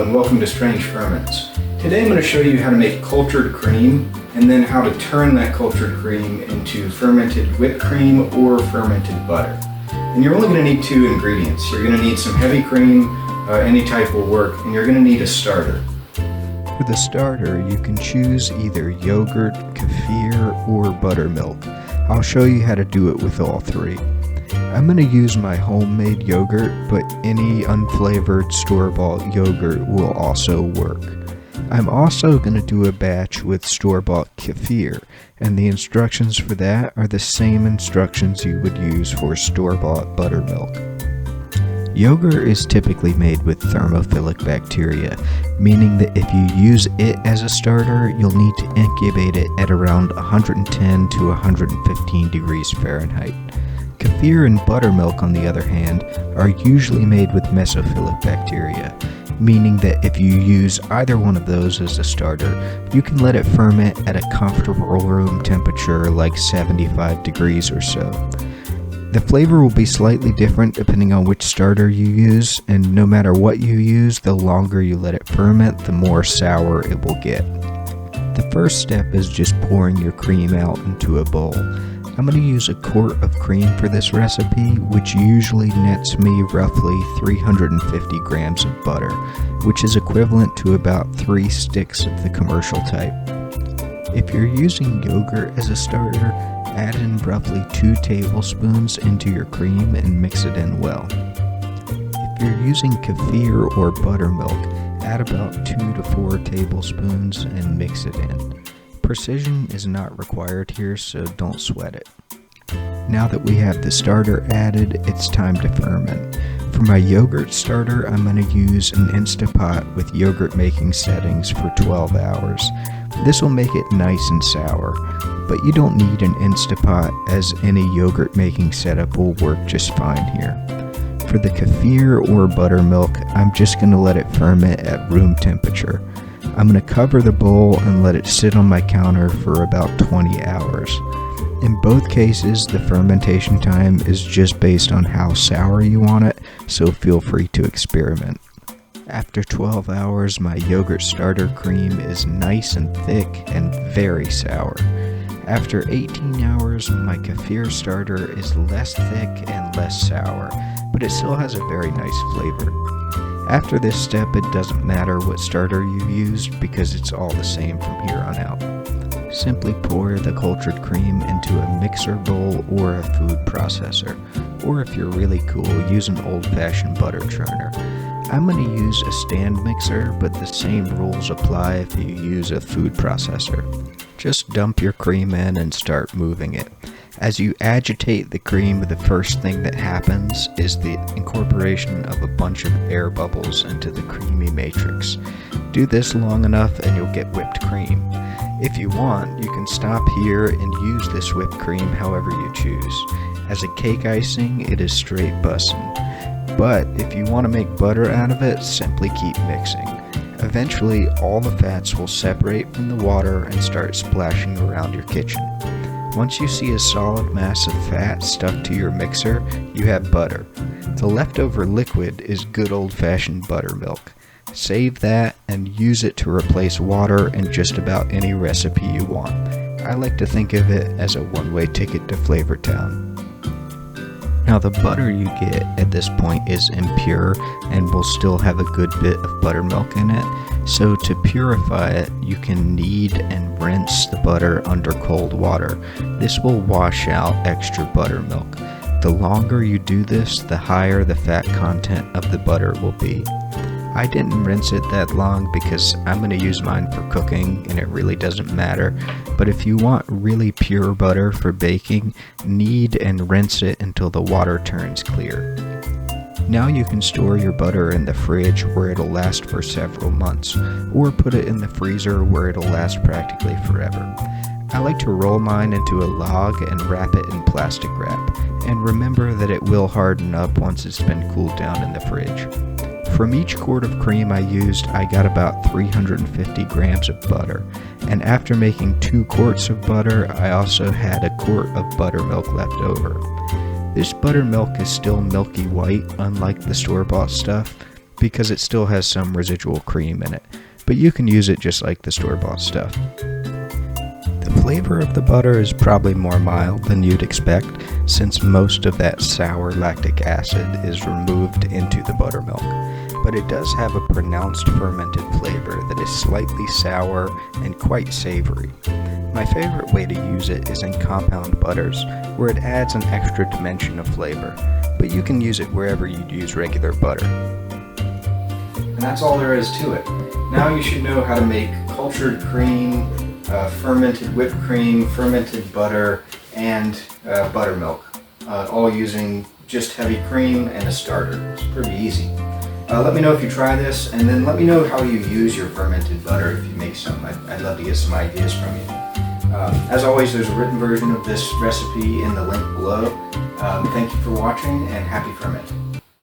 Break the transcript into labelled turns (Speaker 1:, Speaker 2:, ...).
Speaker 1: and welcome to Strange Ferments. Today I'm going to show you how to make cultured cream and then how to turn that cultured cream into fermented whipped cream or fermented butter. And you're only going to need two ingredients. You're going to need some heavy cream, any type will work, and you're going to need a starter.
Speaker 2: For the starter, you can choose either yogurt, kefir, or buttermilk. I'll show you how to do it with all three. I'm going to use my homemade yogurt, but any unflavored store-bought yogurt will also work. I'm also going to do a batch with store-bought kefir, and the instructions for that are the same instructions you would use for store-bought buttermilk. Yogurt is typically made with thermophilic bacteria, meaning that if you use it as a starter, you'll need to incubate it at around 110 to 115 degrees Fahrenheit. Kefir and buttermilk, on the other hand, are usually made with mesophilic bacteria, meaning that if you use either one of those as a starter, you can let it ferment at a comfortable room temperature like 75 degrees or so. The flavor will be slightly different depending on which starter you use, and no matter what you use, the longer you let it ferment, the more sour it will get. The first step is just pouring your cream out into a bowl. I'm going to use a quart of cream for this recipe, which usually nets me roughly 350 grams of butter, which is equivalent to about 3 sticks of the commercial type. If you're using yogurt as a starter, add in roughly 2 tablespoons into your cream and mix it in well. If you're using kefir or buttermilk, add about 2 to 4 tablespoons and mix it in. Precision is not required here, so don't sweat it. Now that we have the starter added, it's time to ferment. For my yogurt starter, I'm going to use an Instapot with yogurt making settings for 12 hours. This will make it nice and sour, but you don't need an Instapot as any yogurt making setup will work just fine here. For the kefir or buttermilk, I'm just going to let it ferment at room temperature. I'm going to cover the bowl and let it sit on my counter for about 20 hours. In both cases, the fermentation time is just based on how sour you want it, so feel free to experiment. After 12 hours, my yogurt starter cream is nice and thick and very sour. After 18 hours, my kefir starter is less thick and less sour, but it still has a very nice flavor. After this step, it doesn't matter what starter you used because it's all the same from here on out. Simply pour the cultured cream into a mixer bowl or a food processor, or if you're really cool, use an old-fashioned butter churner. I'm going to use a stand mixer, but the same rules apply if you use a food processor. Just dump your cream in and start moving it. As you agitate the cream, the first thing that happens is the incorporation of a bunch of air bubbles into the creamy matrix. Do this long enough and you'll get whipped cream. If you want, you can stop here and use this whipped cream however you choose. As a cake icing, it is straight bussin'. But if you want to make butter out of it, simply keep mixing. Eventually, all the fats will separate from the water and start splashing around your kitchen. Once you see a solid mass of fat stuck to your mixer, you have butter. The leftover liquid is good old-fashioned buttermilk. Save that and use it to replace water in just about any recipe you want. I like to think of it as a one-way ticket to Flavor Town. Now the butter you get at this point is impure and will still have a good bit of buttermilk in it, so to purify it you can knead and rinse the butter under cold water. This will wash out extra buttermilk. The longer you do this, the higher the fat content of the butter will be. I didn't rinse it that long because I'm going to use mine for cooking and it really doesn't matter, but if you want really pure butter for baking, knead and rinse it until the water turns clear. Now you can store your butter in the fridge where it'll last for several months, or put it in the freezer where it'll last practically forever. I like to roll mine into a log and wrap it in plastic wrap, and remember that it will harden up once it's been cooled down in the fridge. From each quart of cream I used, I got about 350 grams of butter, and after making 2 quarts of butter, I also had a quart of buttermilk left over. This buttermilk is still milky white, unlike the store-bought stuff, because it still has some residual cream in it, but you can use it just like the store-bought stuff. The flavor of the butter is probably more mild than you'd expect, since most of that sour lactic acid is removed into the buttermilk, but it does have a pronounced fermented flavor that is slightly sour and quite savory. My favorite way to use it is in compound butters, where it adds an extra dimension of flavor, but you can use it wherever you'd use regular butter.
Speaker 1: And that's all there is to it. Now you should know how to make cultured cream, fermented whipped cream, fermented butter, and buttermilk, all using just heavy cream and a starter. It's pretty easy. Let me know if you try this, and then let me know how you use your fermented butter if you make some. I'd love to get some ideas from you. As always, there's a written version of this recipe in the link below. Thank you for watching, and happy fermenting.